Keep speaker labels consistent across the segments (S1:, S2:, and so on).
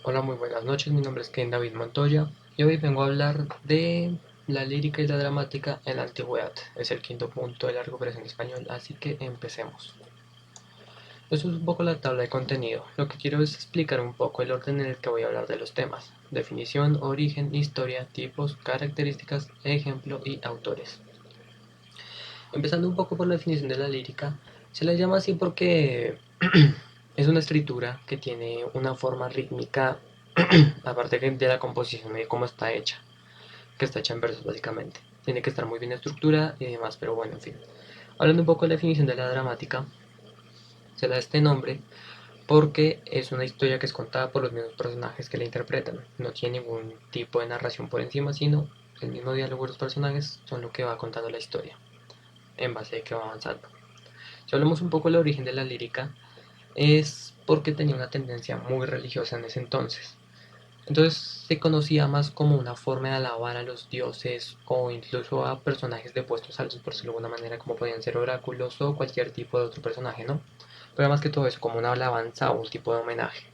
S1: Hola, muy buenas noches. Mi nombre es Ken David Montoya y hoy vengo a hablar de la lírica y la dramática en la antigüedad. Es el quinto punto de la recuperación español, así que empecemos. Esto es un poco la tabla de contenido. Lo que quiero es explicar un poco el orden en el que voy a hablar de los temas: definición, origen, historia, tipos, características, ejemplo y autores. Empezando un poco por la definición de la lírica, se la llama así porque es una escritura que tiene una forma rítmica, aparte de la composición y de cómo está hecha, que está hecha en versos básicamente. Tiene que estar muy bien estructurada y demás, pero bueno, en fin. Hablando un poco de la definición de la dramática, se le da este nombre porque es una historia que es contada por los mismos personajes que la interpretan. No tiene ningún tipo de narración por encima, sino el mismo diálogo de los personajes son lo que va contando la historia, en base a que va avanzando. Si hablamos un poco del origen de la lírica, es porque tenía una tendencia muy religiosa en ese entonces. Entonces se conocía más como una forma de alabar a los dioses o incluso a personajes de puestos altos, por decirlo de alguna manera, como podían ser oráculos o cualquier tipo de otro personaje, ¿no? Pero más que todo eso, como una alabanza o un tipo de homenaje.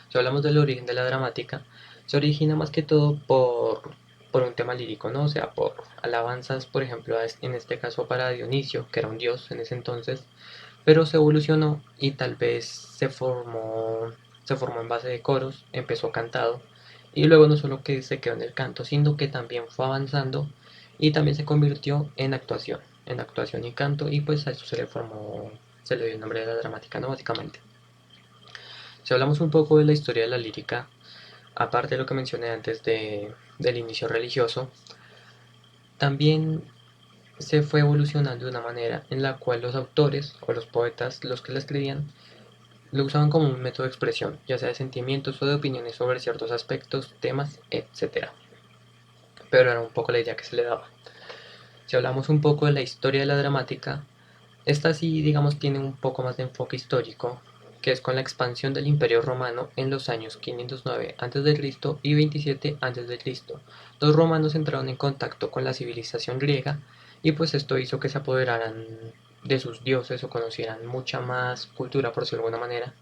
S1: Si hablamos del origen de la dramática, se origina más que todo por un tema lírico, ¿no? O sea, por alabanzas, por ejemplo, en este caso para Dionisio, que era un dios en ese entonces, pero se evolucionó y tal vez se formó en base de coros, empezó cantado y luego no solo que se quedó en el canto, sino que también fue avanzando y también se convirtió en actuación y canto, y pues a eso se le dio el nombre de la dramática, ¿no? Básicamente. Si hablamos un poco de la historia de la lírica, aparte de lo que mencioné antes del inicio religioso, también se fue evolucionando de una manera en la cual los autores o los poetas, los que la escribían, lo usaban como un método de expresión, ya sea de sentimientos o de opiniones sobre ciertos aspectos, temas, etcétera. Pero era un poco la idea que se le daba. Si hablamos un poco de la historia de la dramática, esta sí, digamos, tiene un poco más de enfoque histórico, que es con la expansión del Imperio Romano en los años 509 a.C. y 27 a.C. Los romanos entraron en contacto con la civilización griega y pues esto hizo que se apoderaran de sus dioses o conocieran mucha más cultura, por decirlo de alguna manera,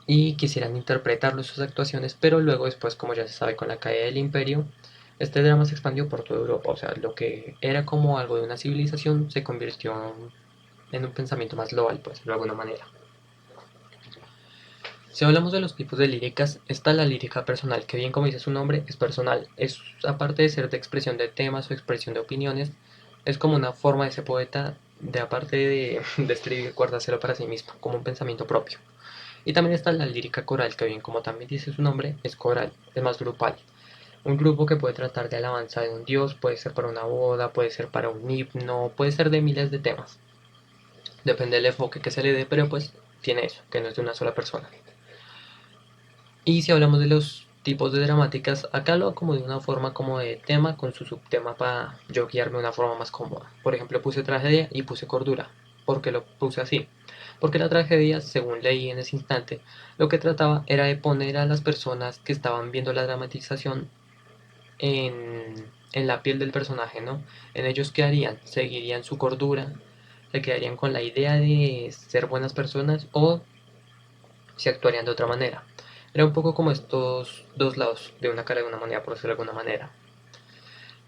S1: y quisieran interpretarlo en sus actuaciones, pero luego después, como ya se sabe, con la caída del imperio, este drama se expandió por toda Europa. O sea, lo que era como algo de una civilización se convirtió en un pensamiento más global, pues, de alguna manera. Si hablamos de los tipos de líricas, está la lírica personal, que bien como dice su nombre, es personal. Es, aparte de ser de expresión de temas o expresión de opiniones, es como una forma de ese poeta, de aparte de escribir, guardárselo para sí mismo, como un pensamiento propio. Y también está la lírica coral, que bien como también dice su nombre, es coral, es más grupal. Un grupo que puede tratar de alabanza de un dios, puede ser para una boda, puede ser para un himno, puede ser de miles de temas. Depende del enfoque que se le dé, pero pues tiene eso, que no es de una sola persona. Y si hablamos de los tipos de dramáticas, acá lo como de una forma como de tema con su subtema para yo guiarme de una forma más cómoda. Por ejemplo, puse tragedia y puse cordura. ¿Por qué lo puse así? Porque la tragedia, según leí en ese instante, lo que trataba era de poner a las personas que estaban viendo la dramatización en la piel del personaje, ¿no? En ellos qué harían, seguirían su cordura, se quedarían con la idea de ser buenas personas o si actuarían de otra manera. Era un poco como estos dos lados de una cara de una moneda, por decirlo de alguna manera.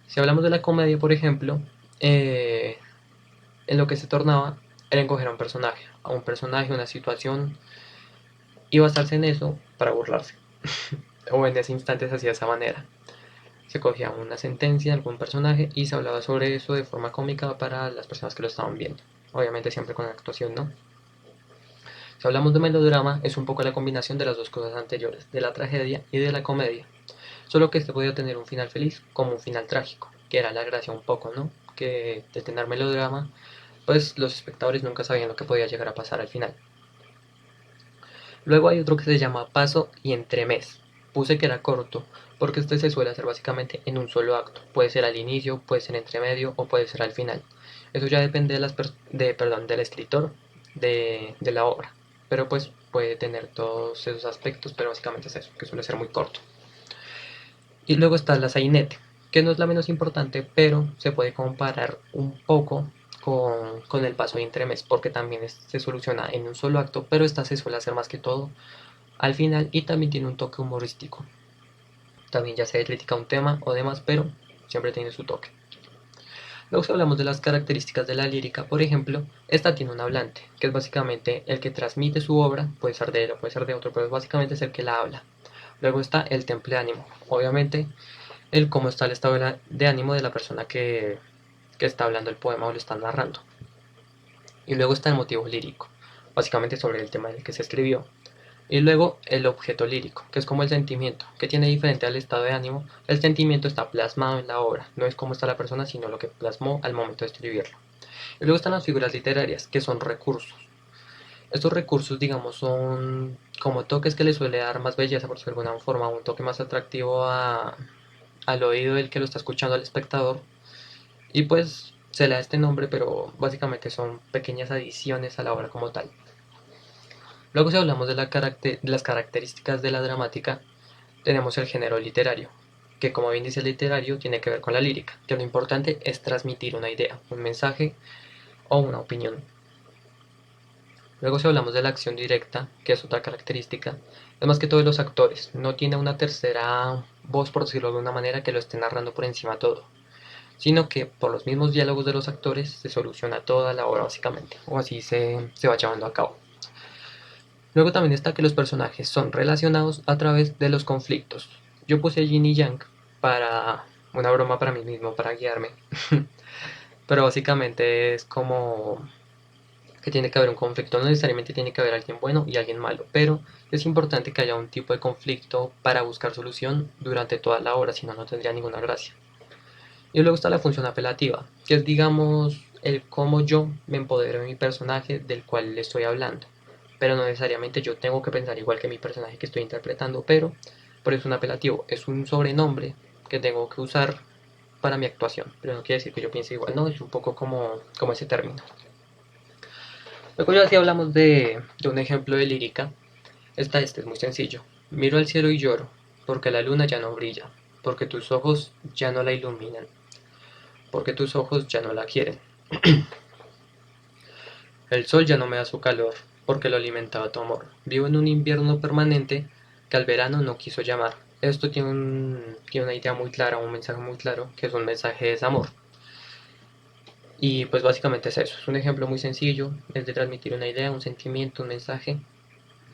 S1: Si hablamos de la comedia, por ejemplo, eh, en lo que se tornaba era encoger a un personaje, una situación, y basarse en eso para burlarse. O en ese instante se hacía de esa manera. Se cogía una sentencia de algún personaje y se hablaba sobre eso de forma cómica para las personas que lo estaban viendo. Obviamente siempre con actuación, ¿no? Si hablamos de melodrama, es un poco la combinación de las dos cosas anteriores, de la tragedia y de la comedia. Solo que este podía tener un final feliz como un final trágico, que era la gracia un poco, ¿no? Que de tener melodrama, pues los espectadores nunca sabían lo que podía llegar a pasar al final. Luego hay otro que se llama paso y entremés. Puse que era corto, porque este se suele hacer básicamente en un solo acto. Puede ser al inicio, puede ser entre medio o puede ser al final. Eso ya depende del escritor de la obra. Pero pues puede tener todos esos aspectos, pero básicamente es eso, que suele ser muy corto. Y luego está la sainete, que no es la menos importante, pero se puede comparar un poco con el paso de entremés, porque también se soluciona en un solo acto, pero esta se suele hacer más que todo al final y también tiene un toque humorístico. También ya sea crítica a un tema o demás, pero siempre tiene su toque. Luego si hablamos de las características de la lírica, por ejemplo, esta tiene un hablante, que es básicamente el que transmite su obra, puede ser de él o puede ser de otro, pero básicamente es el que la habla. Luego está el temple de ánimo, obviamente el cómo está el estado de ánimo de la persona que está hablando el poema o lo está narrando. Y luego está el motivo lírico, básicamente sobre el tema del que se escribió. Y luego el objeto lírico, que es como el sentimiento, que tiene diferente al estado de ánimo. El sentimiento está plasmado en la obra, no es cómo está la persona, sino lo que plasmó al momento de escribirlo. Y luego están las figuras literarias, que son recursos. Estos recursos, digamos, son como toques que le suele dar más belleza, por decirlo de alguna forma, un toque más atractivo al oído del que lo está escuchando, al espectador. Y pues se le da este nombre, pero básicamente son pequeñas adiciones a la obra como tal. Luego si hablamos de las características de la dramática, tenemos el género literario, que como bien dice el literario, tiene que ver con la lírica, que lo importante es transmitir una idea, un mensaje o una opinión. Luego si hablamos de la acción directa, que es otra característica, es más que todo de los actores, no tiene una tercera voz, por decirlo de alguna manera, que lo esté narrando por encima de todo, sino que por los mismos diálogos de los actores se soluciona toda la obra básicamente, o así se va llevando a cabo. Luego también está que los personajes son relacionados a través de los conflictos. Yo puse Yin y Yang para una broma para mí mismo, para guiarme. Pero básicamente es como que tiene que haber un conflicto. No necesariamente tiene que haber alguien bueno y alguien malo, pero es importante que haya un tipo de conflicto para buscar solución durante toda la obra, si no, no tendría ninguna gracia. Y luego está la función apelativa, que es, digamos, el cómo yo me empodero de mi personaje del cual le estoy hablando. Pero no necesariamente yo tengo que pensar igual que mi personaje que estoy interpretando, pero por eso es un apelativo, es un sobrenombre que tengo que usar para mi actuación. Pero no quiere decir que yo piense igual, no, es un poco como ese término. Luego ya si hablamos de un ejemplo de lírica, este es muy sencillo. Miro al cielo y lloro, porque la luna ya no brilla, porque tus ojos ya no la iluminan, porque tus ojos ya no la quieren. El sol ya no me da su calor, porque lo alimentaba tu amor. Vivo en un invierno permanente que al verano no quiso llamar. Esto tiene una idea muy clara, un mensaje muy claro, que es un mensaje de desamor. Y pues básicamente es eso, es un ejemplo muy sencillo, es de transmitir una idea, un sentimiento, un mensaje,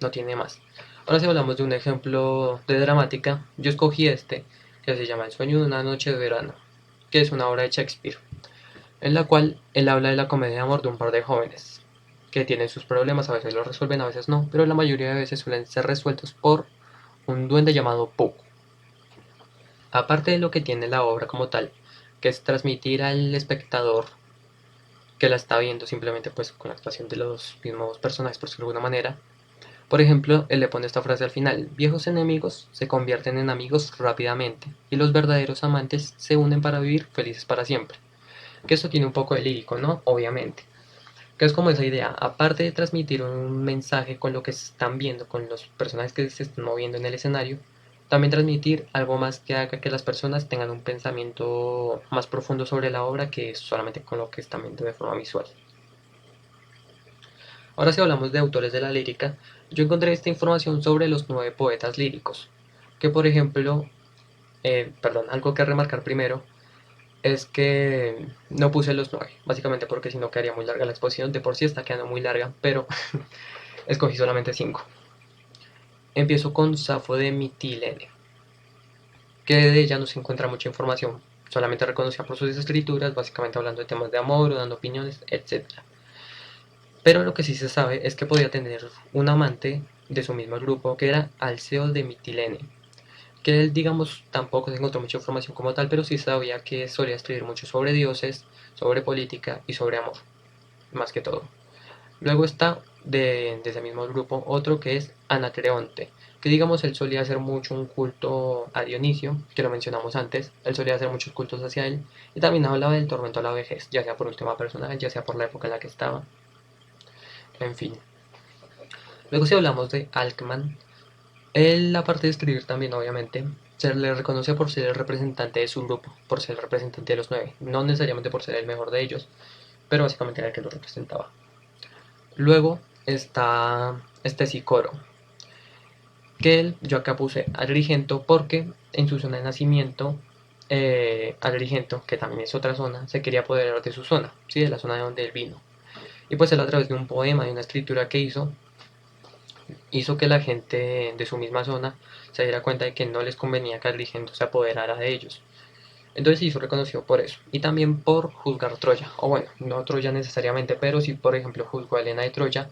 S1: no tiene más. Ahora si hablamos de un ejemplo de dramática, yo escogí este, que se llama El sueño de una noche de verano, que es una obra de Shakespeare, en la cual él habla de la comedia de amor de un par de jóvenes, que tienen sus problemas, a veces los resuelven, a veces no, pero la mayoría de veces suelen ser resueltos por un duende llamado Pooh. Aparte de lo que tiene la obra como tal, que es transmitir al espectador que la está viendo simplemente pues con la actuación de los mismos personajes, por decirlo de alguna manera. Por ejemplo, él le pone esta frase al final: viejos enemigos se convierten en amigos rápidamente y los verdaderos amantes se unen para vivir felices para siempre. Que eso tiene un poco de lírico, ¿no? Obviamente. Que es como esa idea, aparte de transmitir un mensaje con lo que se están viendo, con los personajes que se están moviendo en el escenario, también transmitir algo más que haga que las personas tengan un pensamiento más profundo sobre la obra que solamente con lo que están viendo de forma visual. Ahora si hablamos de autores de la lírica, yo encontré esta información sobre los 9 poetas líricos, que por ejemplo, algo que remarcar primero es que no puse los 9, básicamente porque si no quedaría muy larga la exposición, de por sí está quedando muy larga, pero escogí solamente 5. Empiezo con Safo de Mitilene, que de ella no se encuentra mucha información, solamente reconocida por sus escrituras, básicamente hablando de temas de amor o dando opiniones, etc. Pero lo que sí se sabe es que podía tener un amante de su mismo grupo, que era Alceo de Mitilene, que él, digamos, tampoco se encontró mucha información como tal, pero sí sabía que solía escribir mucho sobre dioses, sobre política y sobre amor, más que todo. Luego está de ese mismo grupo otro que es Anacreonte, que digamos él solía hacer mucho un culto a Dionisio, que lo mencionamos antes, él solía hacer muchos cultos hacia él, y también hablaba del tormento a la vejez, ya sea por un tema personal, ya sea por la época en la que estaba, en fin. Luego si hablamos de Alckman, él aparte de escribir también obviamente, se le reconoce por ser el representante de su grupo, por ser el representante de los 9, no necesariamente por ser el mejor de ellos, pero básicamente era el que lo representaba. Luego está este Sicoro, que él, yo acá puse Agrigento porque en su zona de nacimiento, Agrigento, que también es otra zona, se quería apoderar de su zona, ¿sí? De la zona de donde él vino. Y pues él a través de un poema, de una escritura que hizo que la gente de su misma zona se diera cuenta de que no les convenía que Agrigento se apoderara de ellos. Entonces se hizo reconocido por eso. Y también por juzgar Troya. O bueno, no Troya necesariamente, pero sí, por ejemplo, juzgó a Helena de Troya.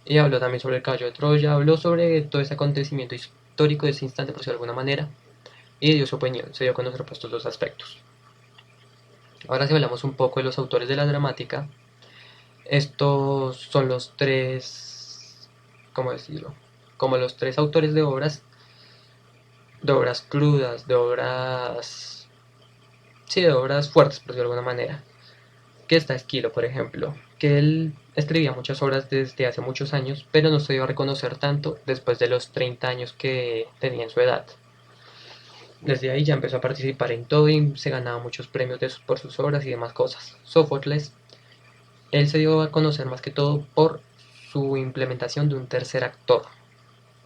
S1: Y habló también sobre el caballo de Troya. Habló sobre todo ese acontecimiento histórico de ese instante, por decirlo de alguna manera. Y dio su opinión. Se dio a conocer por estos dos aspectos. Ahora si hablamos un poco de los autores de la dramática. Estos son los tres, ¿cómo decirlo? Como los tres autores de obras crudas, de obras, sí, de obras fuertes, por decirlo de alguna manera. Que está Esquilo, por ejemplo, que él escribía muchas obras desde hace muchos años, pero no se dio a reconocer tanto después de los 30 años que tenía en su edad. Desde ahí ya empezó a participar en todo y se ganaba muchos premios por sus obras y demás cosas. Sófocles, él se dio a conocer más que todo por su implementación de un tercer actor,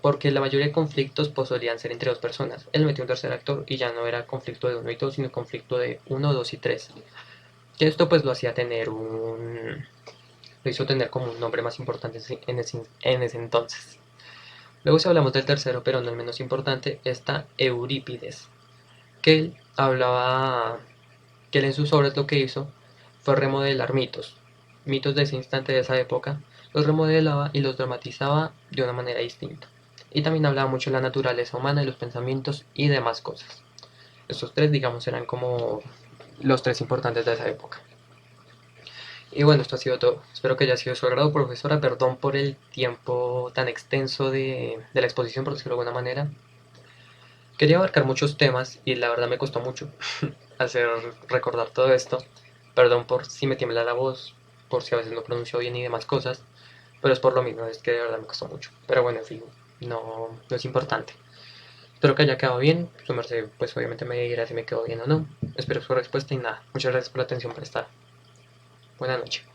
S1: porque la mayoría de conflictos pues, solían ser entre dos personas. Él metió un tercer actor y ya no era conflicto de uno y dos, sino conflicto de uno, dos y tres. Que esto pues lo hacía tener lo hizo tener como un nombre más importante en ese entonces. Luego si hablamos del tercero, pero no el menos importante, está Eurípides, que él hablaba, que él en sus obras lo que hizo fue remodelar mitos, mitos de ese instante, de esa época, los remodelaba y los dramatizaba de una manera distinta. Y también hablaba mucho de la naturaleza humana, de los pensamientos y demás cosas. Estos tres, digamos, eran como los tres importantes de esa época. Y bueno, esto ha sido todo. Espero que haya sido de su agrado, profesora. Perdón por el tiempo tan extenso de la exposición, por decirlo de alguna manera. Quería abarcar muchos temas y la verdad me costó mucho hacer recordar todo esto. Perdón por si me tiembla la voz, por si a veces no pronuncio bien y demás cosas, pero es por lo mismo, es que de verdad me costó mucho. Pero bueno, en fin, no es importante. Espero que haya quedado bien. Su merced, pues obviamente me dirá si me quedó bien o no. Espero su respuesta y nada. Muchas gracias por la atención prestada. Buenas noches.